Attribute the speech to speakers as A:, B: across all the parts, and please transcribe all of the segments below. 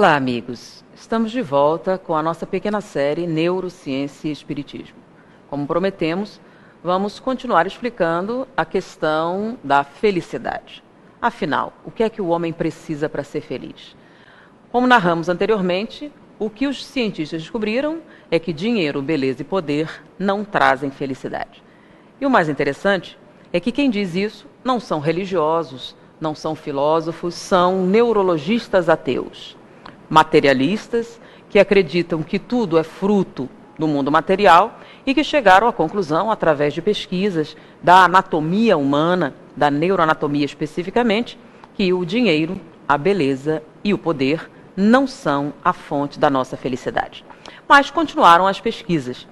A: Olá, amigos. Estamos de volta com a nossa pequena série Neurociência e Espiritismo. Como prometemos, vamos continuar explicando a questão da felicidade. Afinal, o que é que o homem precisa para ser feliz? Como narramos anteriormente, o que os cientistas descobriram é que dinheiro, beleza e poder não trazem felicidade. E o mais interessante é que quem diz isso não são religiosos, não são filósofos, são neurologistas ateus, materialistas, que acreditam que tudo é fruto do mundo material e que chegaram à conclusão, através de pesquisas da anatomia humana, da neuroanatomia especificamente, que o dinheiro, a beleza e o poder não são a fonte da nossa felicidade. Mas continuaram as pesquisas.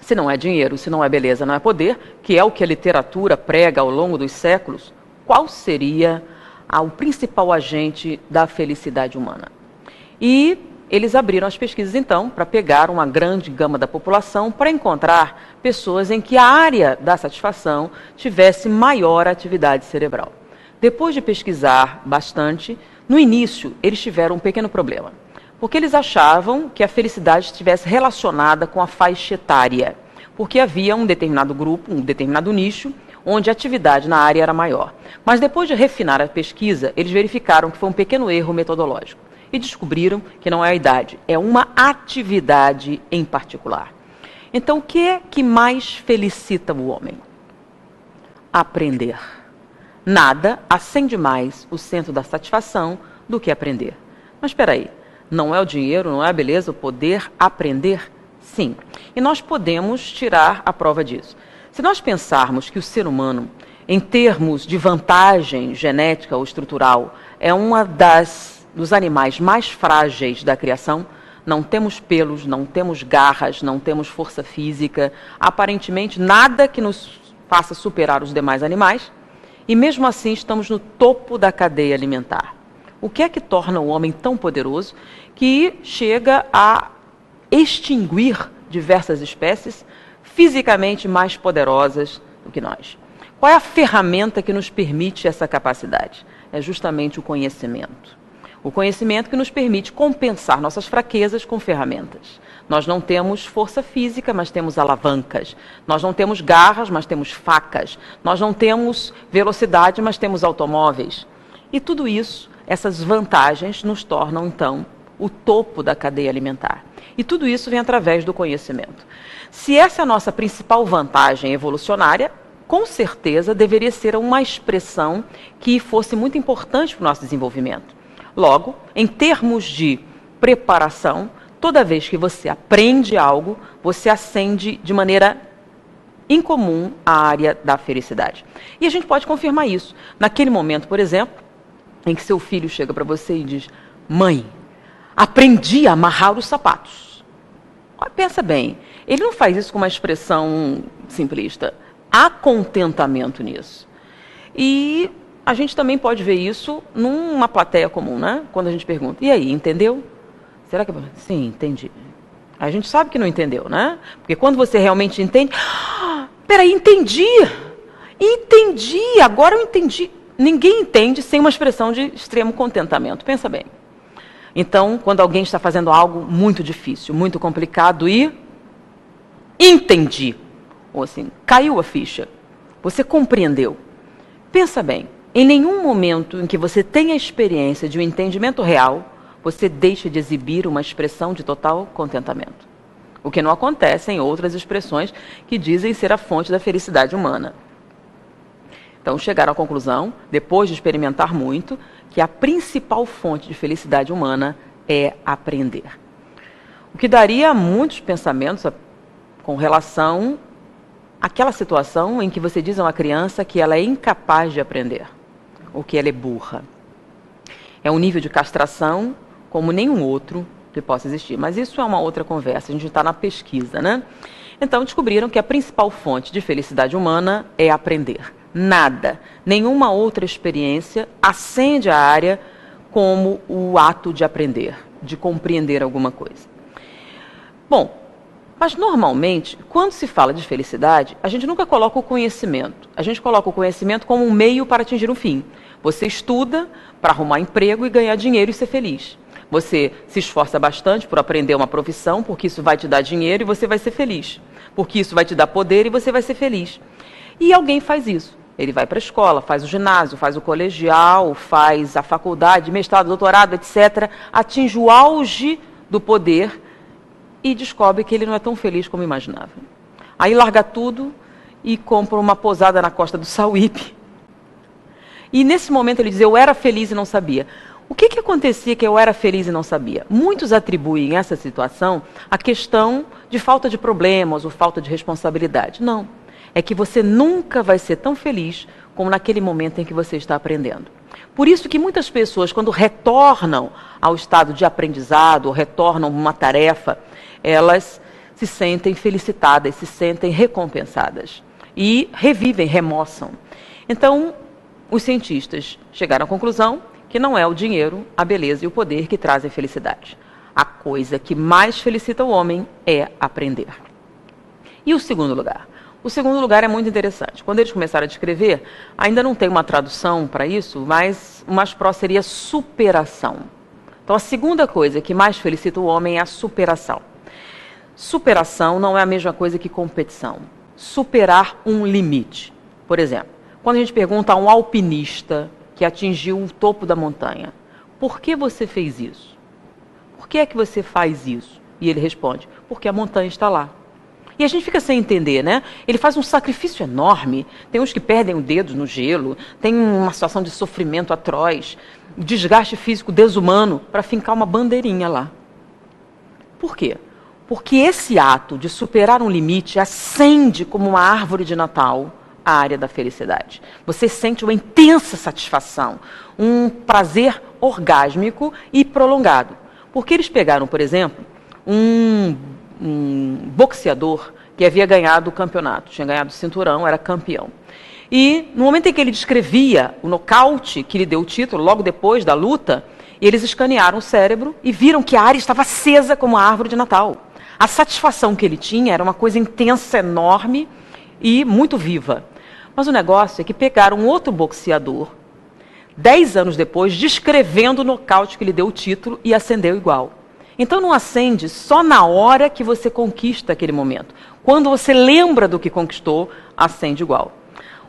A: Se não é dinheiro, se não é beleza, não é poder, que é o que a literatura prega ao longo dos séculos, qual seria o principal agente da felicidade humana? E eles abriram as pesquisas, então, para pegar uma grande gama da população, para encontrar pessoas em que a área da satisfação tivesse maior atividade cerebral. Depois de pesquisar bastante, no início eles tiveram um pequeno problema, porque eles achavam que a felicidade estivesse relacionada com a faixa etária, porque havia um determinado grupo, um determinado nicho, onde a atividade na área era maior. Mas depois de refinar a pesquisa, eles verificaram que foi um pequeno erro metodológico e descobriram que não é a idade, é uma atividade em particular. Então, o que é que mais felicita o homem? Aprender. Nada acende mais o centro da satisfação do que aprender. Mas espera aí, não é o dinheiro, não é a beleza, o poder aprender? Sim. E nós podemos tirar a prova disso. Se nós pensarmos que o ser humano, em termos de vantagem genética ou estrutural, é uma dos animais mais frágeis da criação, não temos pelos, não temos garras, não temos força física, aparentemente nada que nos faça superar os demais animais, e mesmo assim estamos no topo da cadeia alimentar. O que é que torna o homem tão poderoso que chega a extinguir diversas espécies fisicamente mais poderosas do que nós? Qual é a ferramenta que nos permite essa capacidade? É justamente o conhecimento. O conhecimento que nos permite compensar nossas fraquezas com ferramentas. Nós não temos força física, mas temos alavancas. Nós não temos garras, mas temos facas. Nós não temos velocidade, mas temos automóveis. E tudo isso, essas vantagens, nos tornam, então, o topo da cadeia alimentar. E tudo isso vem através do conhecimento. Se essa é a nossa principal vantagem evolucionária, com certeza deveria ser uma expressão que fosse muito importante para o nosso desenvolvimento. Logo, em termos de preparação, toda vez que você aprende algo, você ascende de maneira incomum a área da felicidade. E a gente pode confirmar isso. Naquele momento, por exemplo, em que seu filho chega para você e diz: mãe, aprendi a amarrar os sapatos. Pensa bem, ele não faz isso com uma expressão simplista. Há contentamento nisso. E a gente também pode ver isso numa plateia comum, né? Quando a gente pergunta: e aí, entendeu? Será que... Sim, entendi. A gente sabe que não entendeu, né? Porque quando você realmente entende... Peraí, entendi! Entendi! Agora eu entendi. Ninguém entende sem uma expressão de extremo contentamento. Pensa bem. Então, quando alguém está fazendo algo muito difícil, muito complicado e... entendi! Ou assim, caiu a ficha. Você compreendeu. Pensa bem. Em nenhum momento em que você tenha a experiência de um entendimento real, você deixa de exibir uma expressão de total contentamento. O que não acontece em outras expressões que dizem ser a fonte da felicidade humana. Então, chegaram à conclusão, depois de experimentar muito, que a principal fonte de felicidade humana é aprender. O que daria muitos pensamentos com relação àquela situação em que você diz a uma criança que ela é incapaz de aprender, ou que ela é burra. É um nível de castração como nenhum outro que possa existir. Mas isso é uma outra conversa, a gente está na pesquisa, né? Então, descobriram que a principal fonte de felicidade humana é aprender. Nada, nenhuma outra experiência acende a área como o ato de aprender, de compreender alguma coisa. Bom, mas normalmente, quando se fala de felicidade, a gente nunca coloca o conhecimento. A gente coloca o conhecimento como um meio para atingir um fim. Você estuda para arrumar emprego e ganhar dinheiro e ser feliz. Você se esforça bastante por aprender uma profissão, porque isso vai te dar dinheiro e você vai ser feliz. Porque isso vai te dar poder e você vai ser feliz. E alguém faz isso. Ele vai para a escola, faz o ginásio, faz o colegial, faz a faculdade, mestrado, doutorado, etc. Atinge o auge do poder e descobre que ele não é tão feliz como imaginava. Aí larga tudo e compra uma posada na costa do Sauípe. E nesse momento ele diz, eu era feliz e não sabia. O que acontecia que eu era feliz e não sabia? Muitos atribuem essa situação à questão de falta de problemas ou falta de responsabilidade. Não. É que você nunca vai ser tão feliz como naquele momento em que você está aprendendo. Por isso que muitas pessoas, quando retornam ao estado de aprendizado, ou retornam a uma tarefa, elas se sentem felicitadas, se sentem recompensadas e revivem, remoçam. Então, os cientistas chegaram à conclusão que não é o dinheiro, a beleza e o poder que trazem felicidade. A coisa que mais felicita o homem é aprender. E o segundo lugar? O segundo lugar é muito interessante. Quando eles começaram a descrever, ainda não tem uma tradução para isso, mas o mais próximo seria superação. Então, a segunda coisa que mais felicita o homem é a superação. Superação não é a mesma coisa que competição. Superar um limite. Por exemplo, quando a gente pergunta a um alpinista que atingiu o topo da montanha, por que você fez isso? Por que é que você faz isso? E ele responde, porque a montanha está lá. E a gente fica sem entender, né? Ele faz um sacrifício enorme. Tem uns que perdem o dedo no gelo, tem uma situação de sofrimento atroz, desgaste físico desumano para fincar uma bandeirinha lá. Por quê? Porque esse ato de superar um limite acende como uma árvore de Natal a área da felicidade. Você sente uma intensa satisfação, um prazer orgásmico e prolongado. Porque eles pegaram, por exemplo, um boxeador que havia ganhado o campeonato, tinha ganhado o cinturão, era campeão. E no momento em que ele descrevia o nocaute que lhe deu o título, logo depois da luta, eles escanearam o cérebro e viram que a área estava acesa como a árvore de Natal. A satisfação que ele tinha era uma coisa intensa, enorme e muito viva. Mas o negócio é que pegaram um outro boxeador, 10 anos depois, descrevendo o nocaute que lhe deu o título e acendeu igual. Então não acende só na hora que você conquista aquele momento. Quando você lembra do que conquistou, acende igual.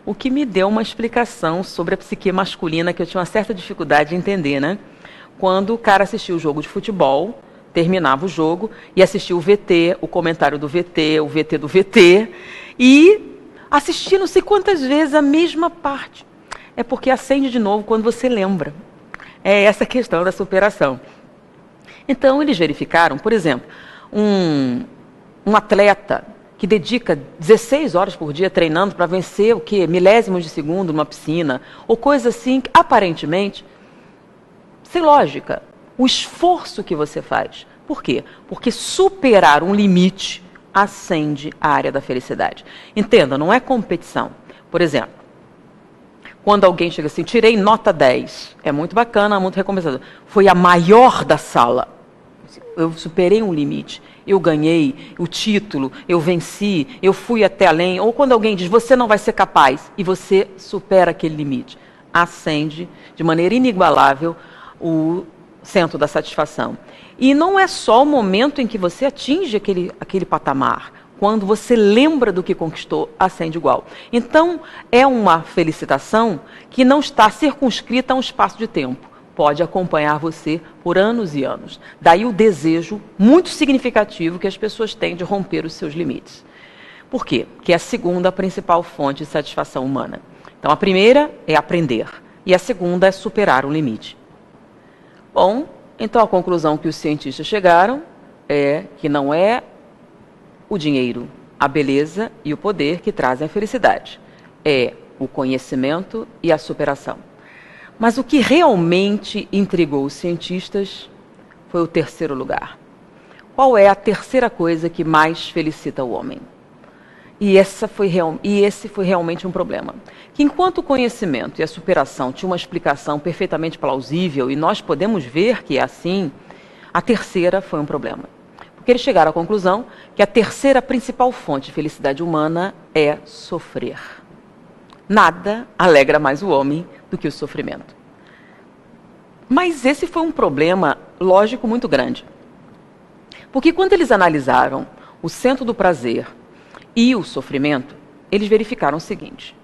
A: O que me deu uma explicação sobre a psique masculina que eu tinha uma certa dificuldade de entender, né? Quando o cara assistia o jogo de futebol, terminava o jogo e assistia o VT, o comentário do VT, o VT do VT, e assistia não sei quantas vezes a mesma parte. É porque acende de novo quando você lembra. É essa questão da superação. Então, eles verificaram, por exemplo, um atleta que dedica 16 horas por dia treinando para vencer o quê? Milésimos de segundo numa piscina, ou coisa assim, que, aparentemente, sem lógica, o esforço que você faz. Por quê? Porque superar um limite acende a área da felicidade. Entenda, não é competição. Por exemplo, quando alguém chega assim, tirei nota 10, é muito bacana, muito recompensador. Foi a maior da sala. Eu superei um limite, eu ganhei o título, eu venci, eu fui até além. Ou quando alguém diz, você não vai ser capaz, e você supera aquele limite. Acende de maneira inigualável o centro da satisfação. E não é só o momento em que você atinge aquele patamar. Quando você lembra do que conquistou, acende igual. Então, é uma felicitação que não está circunscrita a um espaço de tempo. Pode acompanhar você por anos e anos. Daí o desejo muito significativo que as pessoas têm de romper os seus limites. Por quê? Porque é a segunda principal fonte de satisfação humana. Então, a primeira é aprender. E a segunda é superar um limite. Bom, então a conclusão que os cientistas chegaram é que não é o dinheiro, a beleza e o poder que trazem a felicidade. É o conhecimento e a superação. Mas o que realmente intrigou os cientistas foi o terceiro lugar. Qual é a terceira coisa que mais felicita o homem? E esse foi realmente um problema. Que enquanto o conhecimento e a superação tinham uma explicação perfeitamente plausível, e nós podemos ver que é assim, a terceira foi um problema. Porque eles chegaram à conclusão que a terceira principal fonte de felicidade humana é sofrer. Nada alegra mais o homem do que o sofrimento. Mas esse foi um problema lógico muito grande. Porque quando eles analisaram o centro do prazer e o sofrimento, eles verificaram o seguinte: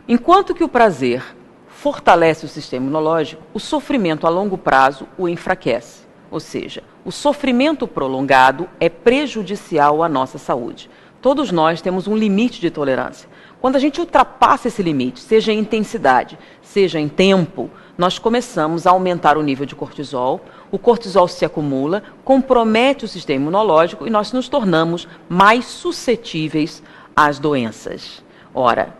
A: enquanto que o prazer fortalece o sistema imunológico, o sofrimento a longo prazo o enfraquece. Ou seja, o sofrimento prolongado é prejudicial à nossa saúde. Todos nós temos um limite de tolerância. Quando a gente ultrapassa esse limite, seja em intensidade, seja em tempo, nós começamos a aumentar o nível de cortisol, o cortisol se acumula, compromete o sistema imunológico e nós nos tornamos mais suscetíveis às doenças. Ora,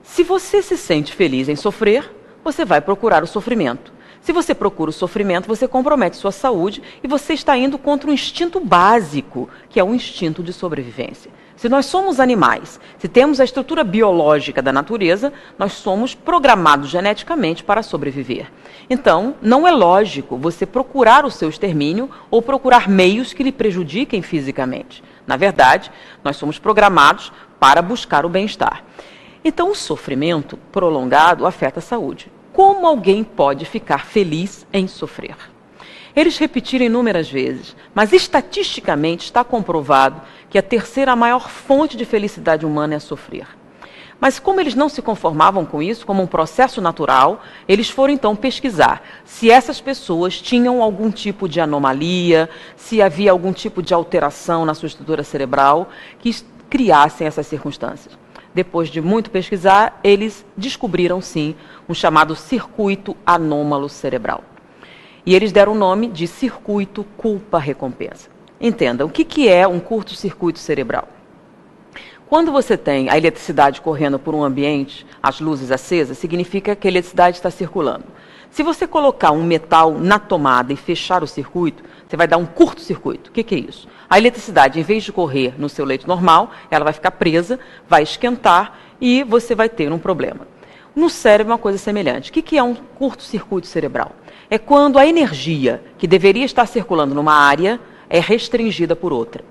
A: se você se sente feliz em sofrer, você vai procurar o sofrimento. Se você procura o sofrimento, você compromete sua saúde e você está indo contra um instinto básico, que é o instinto de sobrevivência. Se nós somos animais, se temos a estrutura biológica da natureza, nós somos programados geneticamente para sobreviver. Então, não é lógico você procurar o seu extermínio ou procurar meios que lhe prejudiquem fisicamente. Na verdade, nós somos programados para buscar o bem-estar. Então, o sofrimento prolongado afeta a saúde. Como alguém pode ficar feliz em sofrer? Eles repetiram inúmeras vezes, mas estatisticamente está comprovado que a terceira maior fonte de felicidade humana é sofrer. Mas como eles não se conformavam com isso, como um processo natural, eles foram então pesquisar se essas pessoas tinham algum tipo de anomalia, se havia algum tipo de alteração na sua estrutura cerebral que criassem essas circunstâncias. Depois de muito pesquisar, eles descobriram, sim, um chamado circuito anômalo cerebral. E eles deram o nome de circuito culpa-recompensa. Entenda, o que é um curto-circuito cerebral? Quando você tem a eletricidade correndo por um ambiente, as luzes acesas, significa que a eletricidade está circulando. Se você colocar um metal na tomada e fechar o circuito, você vai dar um curto-circuito. O que é isso? A eletricidade, em vez de correr no seu leito normal, ela vai ficar presa, vai esquentar e você vai ter um problema. No cérebro é uma coisa semelhante. O que é um curto-circuito cerebral? É quando a energia que deveria estar circulando numa área é restringida por outra.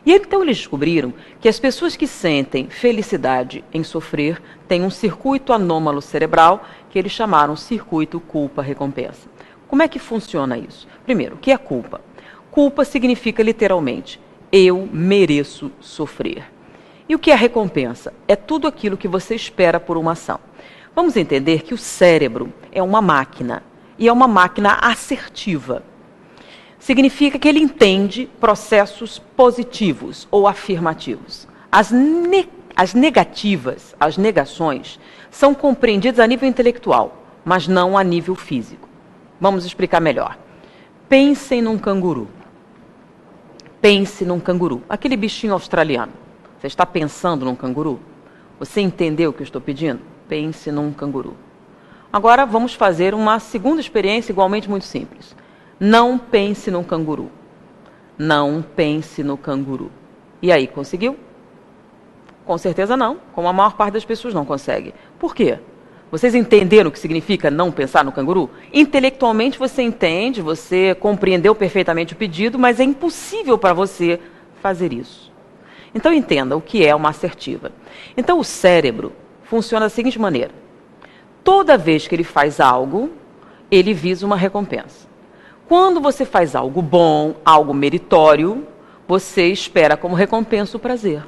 A: E então eles descobriram que as pessoas que sentem felicidade em sofrer têm um circuito anômalo cerebral que eles chamaram circuito culpa-recompensa. Como é que funciona isso? Primeiro, o que é culpa? Culpa significa literalmente, eu mereço sofrer. E o que é recompensa? É tudo aquilo que você espera por uma ação. Vamos entender que o cérebro é uma máquina, e é uma máquina assertiva. Significa que ele entende processos positivos ou afirmativos. As negativas, as negações, são compreendidas a nível intelectual, mas não a nível físico. Vamos explicar melhor. Pensem num canguru. Pense num canguru, aquele bichinho australiano. Você está pensando num canguru? Você entendeu o que eu estou pedindo? Pense num canguru. Agora vamos fazer uma segunda experiência igualmente muito simples. Não pense num canguru. Não pense no canguru. E aí, conseguiu? Com certeza não, como a maior parte das pessoas não consegue. Por quê? Vocês entenderam o que significa não pensar no canguru? Intelectualmente você entende, você compreendeu perfeitamente o pedido, mas é impossível para você fazer isso. Então entenda o que é uma assertiva. Então o cérebro funciona da seguinte maneira. Toda vez que ele faz algo, ele visa uma recompensa. Quando você faz algo bom, algo meritório, você espera como recompensa o prazer.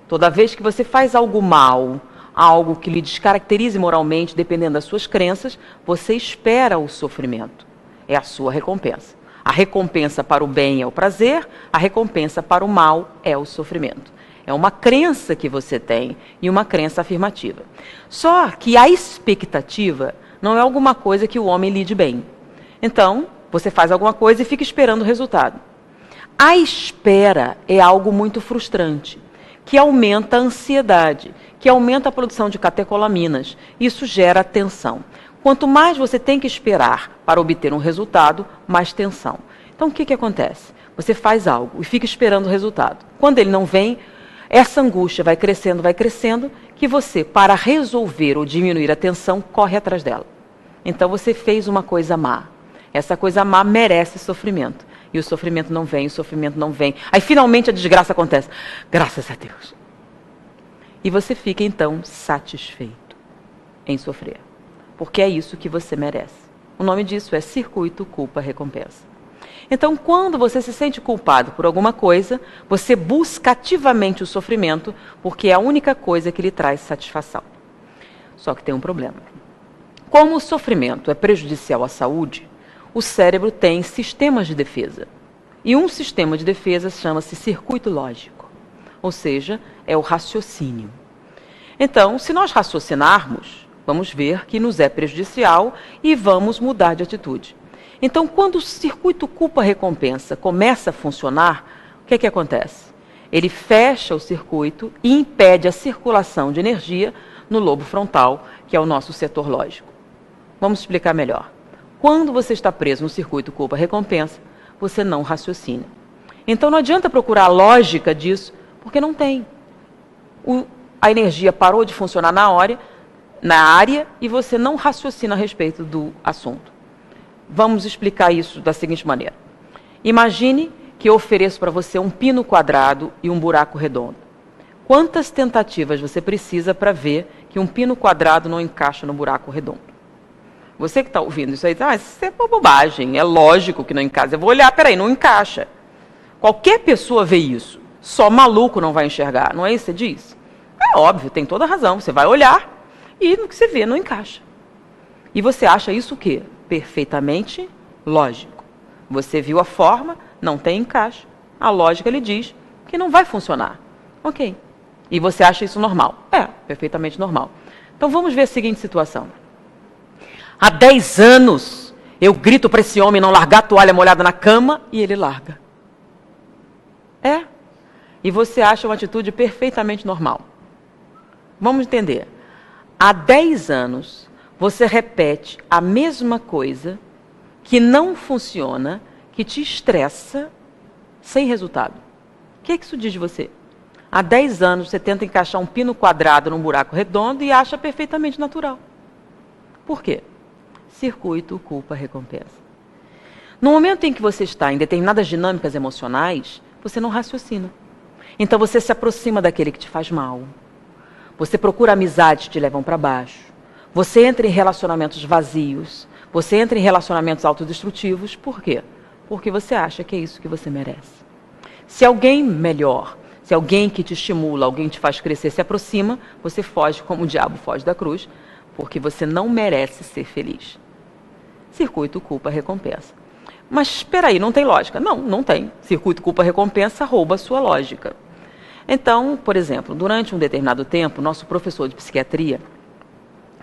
A: Toda vez que você faz algo mal, algo que lhe descaracterize moralmente, dependendo das suas crenças, você espera o sofrimento. É a sua recompensa. A recompensa para o bem é o prazer, a recompensa para o mal é o sofrimento. É uma crença que você tem e uma crença afirmativa. Só que a expectativa não é alguma coisa que o homem lide bem. Então, você faz alguma coisa e fica esperando o resultado. A espera é algo muito frustrante, que aumenta a ansiedade, que aumenta a produção de catecolaminas. Isso gera tensão. Quanto mais você tem que esperar para obter um resultado, mais tensão. Então, o que acontece? Você faz algo e fica esperando o resultado. Quando ele não vem, essa angústia vai crescendo, que você, para resolver ou diminuir a tensão, corre atrás dela. Então, você fez uma coisa má. Essa coisa má merece sofrimento. E o sofrimento não vem, o sofrimento não vem. Aí, finalmente, a desgraça acontece. Graças a Deus. E você fica, então, satisfeito em sofrer. Porque é isso que você merece. O nome disso é circuito culpa-recompensa. Então, quando você se sente culpado por alguma coisa, você busca ativamente o sofrimento, porque é a única coisa que lhe traz satisfação. Só que tem um problema. Como o sofrimento é prejudicial à saúde, o cérebro tem sistemas de defesa. E um sistema de defesa chama-se circuito lógico, ou seja, é o raciocínio. Então, se nós raciocinarmos, vamos ver que nos é prejudicial e vamos mudar de atitude. Então, quando o circuito culpa-recompensa começa a funcionar, o que é que acontece? Ele fecha o circuito e impede a circulação de energia no lobo frontal, que é o nosso setor lógico. Vamos explicar melhor. Quando você está preso no circuito culpa-recompensa, você não raciocina. Então, não adianta procurar a lógica disso, porque não tem. A energia parou de funcionar na área e você não raciocina a respeito do assunto. Vamos explicar isso da seguinte maneira. Imagine que eu ofereço para você um pino quadrado e um buraco redondo. Quantas tentativas você precisa para ver que um pino quadrado não encaixa no buraco redondo? Você que está ouvindo isso aí, isso é uma bobagem, é lógico que não encaixa. Eu vou olhar, peraí, não encaixa. Qualquer pessoa vê isso, só maluco não vai enxergar, não é isso que você diz? É óbvio, tem toda a razão, você vai olhar e no que você vê não encaixa. E você acha isso o quê? Perfeitamente lógico. Você viu a forma, não tem encaixe. A lógica lhe diz que não vai funcionar. Ok. E você acha isso normal? É, perfeitamente normal. Então vamos ver a seguinte situação. Há 10 anos eu grito para esse homem não largar a toalha molhada na cama e ele larga. É. E você acha uma atitude perfeitamente normal. Vamos entender. Há 10 anos você repete a mesma coisa que não funciona, que te estressa, sem resultado. O que é que isso diz de você? Há 10 anos você tenta encaixar um pino quadrado num buraco redondo e acha perfeitamente natural. Por quê? Circuito culpa-recompensa. No momento em que você está em determinadas dinâmicas emocionais, você não raciocina. Então você se aproxima daquele que te faz mal. Você procura amizades que te levam para baixo. Você entra em relacionamentos vazios. Você entra em relacionamentos autodestrutivos. Por quê? Porque você acha que é isso que você merece. Se alguém melhor, se alguém que te estimula, alguém que te faz crescer, se aproxima, você foge como o diabo foge da cruz, porque você não merece ser feliz. Circuito culpa-recompensa. Mas espera aí, não tem lógica. Não, não tem. Circuito culpa-recompensa rouba a sua lógica. Então, por exemplo, durante um determinado tempo, nosso professor de psiquiatria,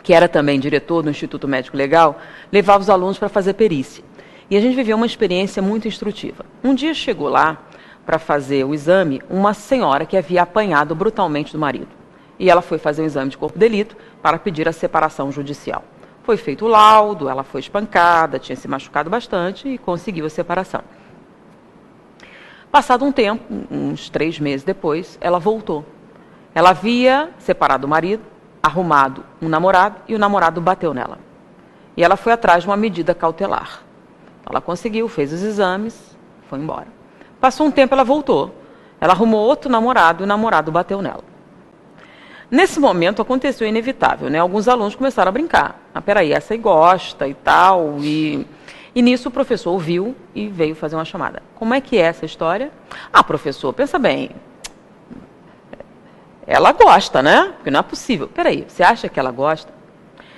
A: que era também diretor do Instituto Médico Legal, levava os alunos para fazer perícia. E a gente viveu uma experiência muito instrutiva. Um dia chegou lá para fazer o exame uma senhora que havia apanhado brutalmente do marido. E ela foi fazer um exame de corpo de delito para pedir a separação judicial. Foi feito o laudo, ela foi espancada, tinha se machucado bastante e conseguiu a separação. Passado um tempo, uns 3 meses depois, ela voltou. Ela havia separado o marido, arrumado um namorado e o namorado bateu nela. E ela foi atrás de uma medida cautelar. Ela conseguiu, fez os exames, foi embora. Passou um tempo, ela voltou. Ela arrumou outro namorado e o namorado bateu nela. Nesse momento aconteceu o inevitável, né? Alguns alunos começaram a brincar. Peraí, essa aí gosta e tal. E nisso o professor ouviu e veio fazer uma chamada. Como é que é essa história? Professor, pensa bem. Ela gosta, né? Porque não é possível. Peraí, você acha que ela gosta?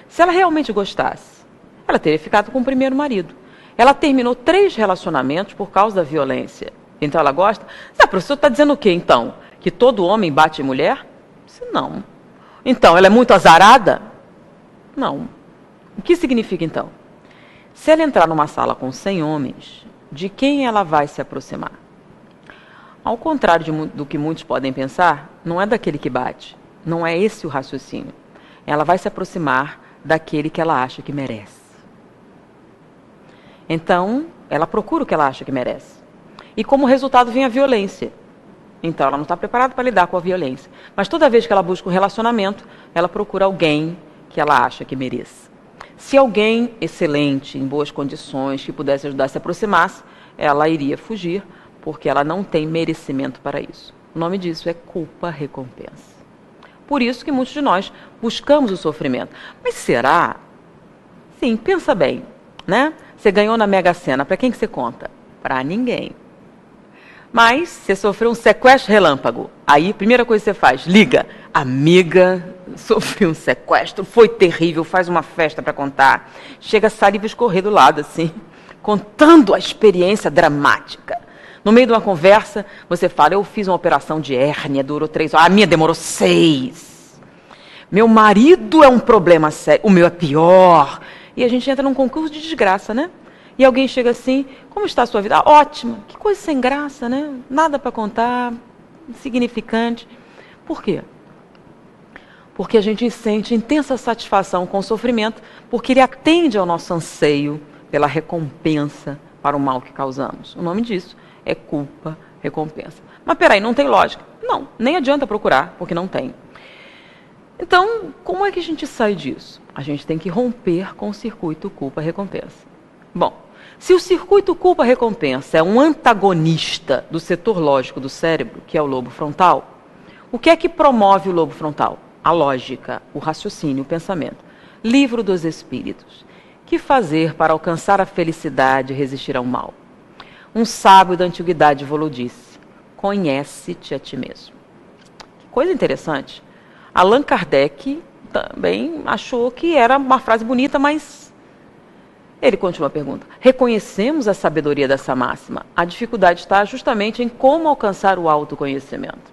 A: Se ela realmente gostasse, ela teria ficado com o primeiro marido. Ela terminou 3 relacionamentos por causa da violência. Então ela gosta? O professor está dizendo o quê, então? Que todo homem bate em mulher? Não. Então, ela é muito azarada? Não. O que significa, então? Se ela entrar numa sala com 100 homens, de quem ela vai se aproximar? Ao contrário do que muitos podem pensar, não é daquele que bate. Não é esse o raciocínio. Ela vai se aproximar daquele que ela acha que merece. Então, ela procura o que ela acha que merece. E como resultado vem a violência. Então, ela não está preparada para lidar com a violência. Mas toda vez que ela busca um relacionamento, ela procura alguém que ela acha que mereça. Se alguém excelente, em boas condições, que pudesse ajudar a se aproximasse, ela iria fugir, porque ela não tem merecimento para isso. O nome disso é culpa-recompensa. Por isso que muitos de nós buscamos o sofrimento. Mas será? Sim, pensa bem, né? Você ganhou na Mega Sena, para quem que você conta? Para ninguém. Mas você sofreu um sequestro relâmpago. Aí, primeira coisa que você faz, liga. Amiga, sofri um sequestro, foi terrível, faz uma festa para contar. Chega a saliva escorrer do lado, assim, contando a experiência dramática. No meio de uma conversa, você fala, eu fiz uma operação de hérnia, durou 3 horas. A minha demorou 6. Meu marido é um problema sério, o meu é pior. E a gente entra num concurso de desgraça, né? E alguém chega assim, como está a sua vida? Ah, ótima. Que coisa sem graça, né? Nada para contar, insignificante. Por quê? Porque a gente sente intensa satisfação com o sofrimento, porque ele atende ao nosso anseio pela recompensa para o mal que causamos. O nome disso é culpa, recompensa. Mas peraí, não tem lógica. Não, nem adianta procurar, porque não tem. Então, como é que a gente sai disso? A gente tem que romper com o circuito culpa-recompensa. Bom, se o circuito culpa-recompensa é um antagonista do setor lógico do cérebro, que é o lobo frontal, o que é que promove o lobo frontal? A lógica, o raciocínio, o pensamento. Livro dos Espíritos. Que fazer para alcançar a felicidade e resistir ao mal? Um sábio da antiguidade vos disse: conhece-te a ti mesmo. Que coisa interessante. Allan Kardec também achou que era uma frase bonita, mas ele continua a pergunta. Reconhecemos a sabedoria dessa máxima. A dificuldade está justamente em como alcançar o autoconhecimento.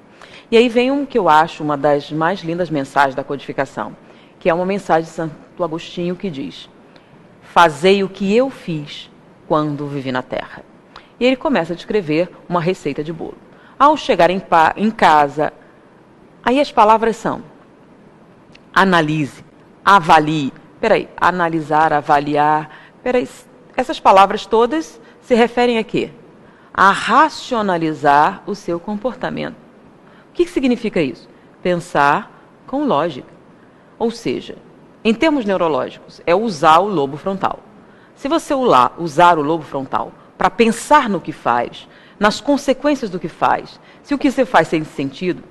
A: E aí vem que eu acho uma das mais lindas mensagens da codificação, que é uma mensagem de Santo Agostinho que diz: fazei o que eu fiz quando vivi na Terra. E ele começa a descrever uma receita de bolo. Ao chegar em casa, aí as palavras são: analise, avalie. Peraí, analisar, avaliar. Peraí, essas palavras todas se referem a quê? A racionalizar o seu comportamento. O que significa isso? Pensar com lógica. Ou seja, em termos neurológicos, é usar o lobo frontal. Se você usar o lobo frontal para pensar no que faz, nas consequências do que faz, se o que você faz tem sentido,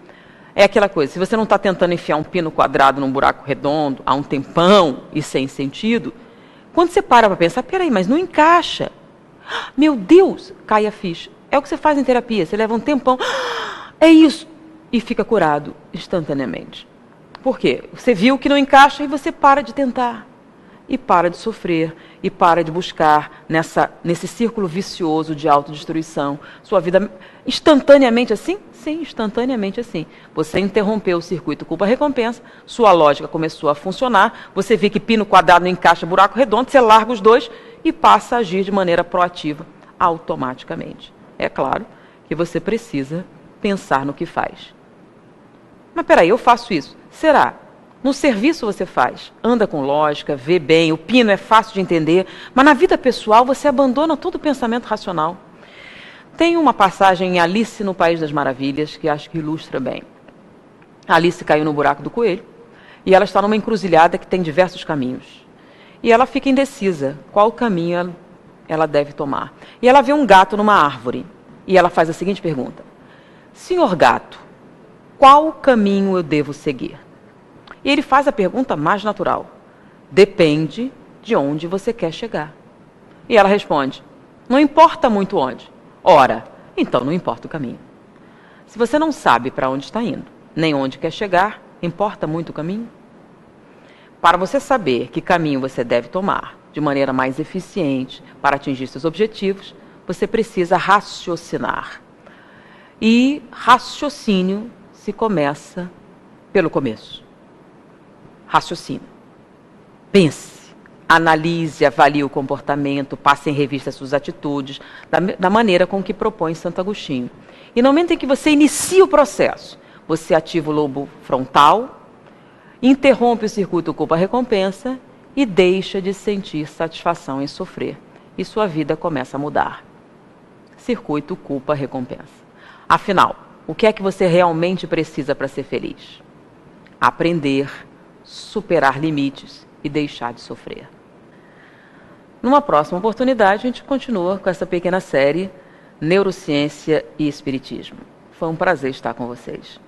A: é aquela coisa, se você não está tentando enfiar um pino quadrado num buraco redondo há um tempão e sem sentido, quando você para pensar, peraí, mas não encaixa. Meu Deus, cai a ficha. É o que você faz em terapia, você leva um tempão, é isso, e fica curado instantaneamente. Por quê? Você viu que não encaixa e você para de tentar. E para de sofrer, e para de buscar nesse círculo vicioso de autodestruição. Sua vida instantaneamente assim? Sim, instantaneamente assim. Você interrompeu o circuito culpa-recompensa, sua lógica começou a funcionar, você vê que pino quadrado não encaixa buraco redondo, você larga os dois e passa a agir de maneira proativa, automaticamente. É claro que você precisa pensar no que faz. Mas peraí, eu faço isso. Será? No serviço você faz, anda com lógica, vê bem, o pino é fácil de entender, mas na vida pessoal você abandona todo o pensamento racional. Tem uma passagem em Alice no País das Maravilhas que acho que ilustra bem. A Alice caiu no buraco do coelho e ela está numa encruzilhada que tem diversos caminhos. E ela fica indecisa qual caminho ela deve tomar. E ela vê um gato numa árvore e ela faz a seguinte pergunta: senhor gato, qual caminho eu devo seguir? E ele faz a pergunta mais natural: depende de onde você quer chegar. E ela responde: não importa muito onde. Ora, então não importa o caminho. Se você não sabe para onde está indo, nem onde quer chegar, importa muito o caminho? Para você saber que caminho você deve tomar de maneira mais eficiente para atingir seus objetivos, você precisa raciocinar. E raciocínio se começa pelo começo. Raciocínio. Pense, analise, avalie o comportamento, passe em revista suas atitudes, da maneira com que propõe Santo Agostinho. E no momento em que você inicia o processo, você ativa o lobo frontal, interrompe o circuito culpa-recompensa e deixa de sentir satisfação em sofrer. E sua vida começa a mudar. Circuito culpa-recompensa. Afinal, o que é que você realmente precisa para ser feliz? Aprender, superar limites e deixar de sofrer. Numa próxima oportunidade, a gente continua com essa pequena série Neurociência e Espiritismo. Foi um prazer estar com vocês.